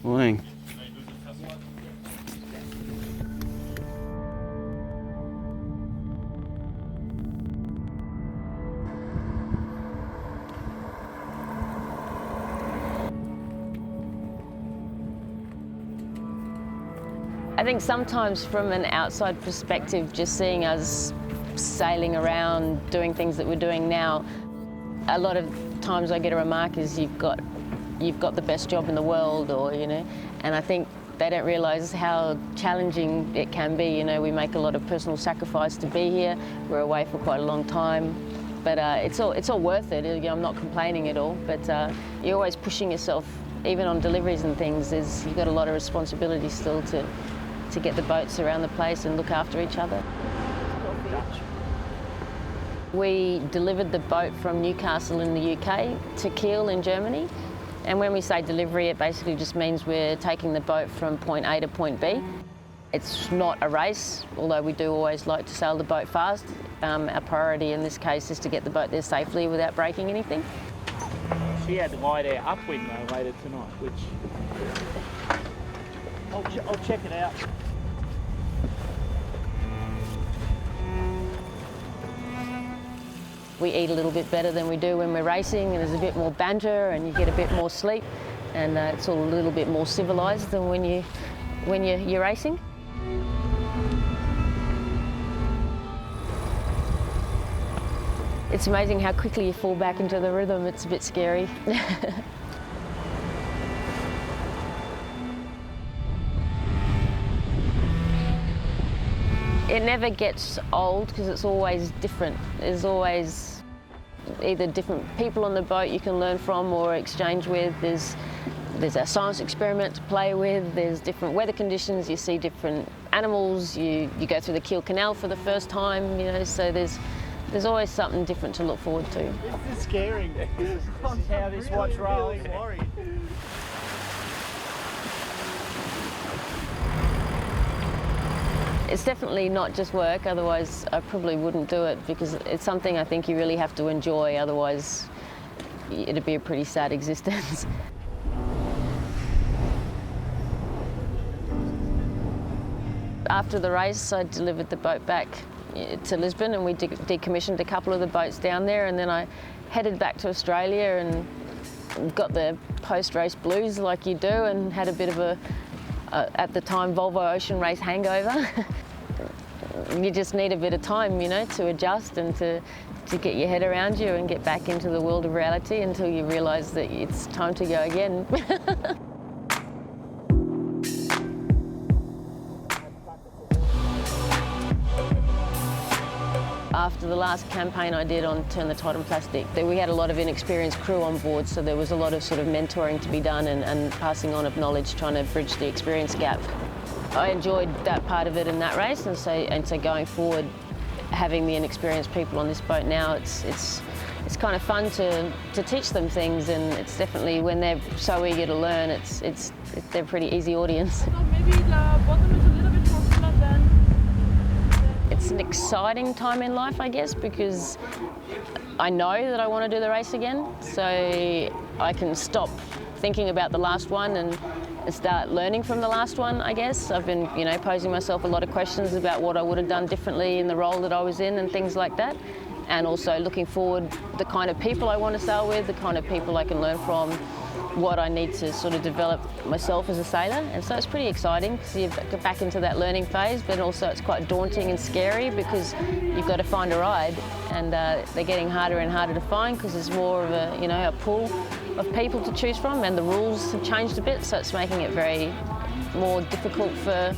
Morning. I think sometimes from an outside perspective, just seeing us sailing around, doing things that we're doing now, a lot of times I get a remark is you've got the best job in the world, or, you know, and I think they don't realise how challenging it can be. You know, we make a lot of personal sacrifice to be here. We're away for quite a long time, but it's all worth it. You know, I'm not complaining at all, but you're always pushing yourself, even on deliveries and things. You've got a lot of responsibility still to get the boats around the place and look after each other. We delivered the boat from Newcastle in the UK to Kiel in Germany. And when we say delivery, it basically just means we're taking the boat from point A to point B. It's not a race, although we do always like to sail the boat fast. Our priority in this case is to get the boat there safely without breaking anything. She had light air upwind though later tonight, which I'll check it out. We eat a little bit better than we do when we're racing, and there's a bit more banter and you get a bit more sleep, and it's all a little bit more civilised than when you're racing. It's amazing how quickly you fall back into the rhythm. It's a bit scary. It never gets old because it's always different. There's always either different people on the boat you can learn from or exchange with. There's a science experiment to play with. There's different weather conditions. You see different animals. You go through the Kiel Canal for the first time. You know, so there's always something different to look forward to. This is scary. This is how this watch rolls. Really It's definitely not just work, otherwise I probably wouldn't do it, because it's something I think you really have to enjoy, otherwise it'd be a pretty sad existence. After the race, I delivered the boat back to Lisbon, and we decommissioned a couple of the boats down there, and then I headed back to Australia and got the post-race blues like you do, and had a bit of a at the time, Volvo Ocean Race hangover. You just need a bit of time, you know, to adjust and to get your head around you and get back into the world of reality until you realise that it's time to go again. After the last campaign I did on Turn the Tide on Plastic, we had a lot of inexperienced crew on board, so there was a lot of sort of mentoring to be done and passing on of knowledge, trying to bridge the experience gap. I enjoyed that part of it in that race, and so going forward, having the inexperienced people on this boat now, it's kind of fun to teach them things, and it's definitely, when they're so eager to learn, they're a pretty easy audience. So maybe the bottom is a little bit more flat than. It's an exciting time in life, I guess, because I know that I want to do the race again, so I can stop thinking about the last one and start learning from the last one, I guess. I've been, you know, posing myself a lot of questions about what I would have done differently in the role that I was in and things like that, and also looking forward the kind of people I want to sail with, the kind of people I can learn from, what I need to sort of develop myself as a sailor. And so it's pretty exciting because you get back into that learning phase, but also it's quite daunting and scary because you've got to find a ride, and they're getting harder and harder to find because there's more of a, you know, a pool of people to choose from, and the rules have changed a bit, so it's making it very more difficult for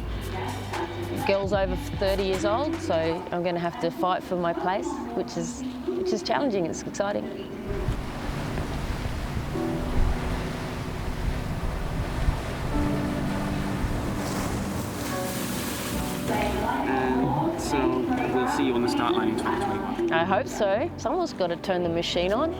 girls over 30 years old. So I'm going to have to fight for my place, which is challenging. It's exciting. So we'll see you on the start line in 2021. I hope so. Someone's got to turn the machine on.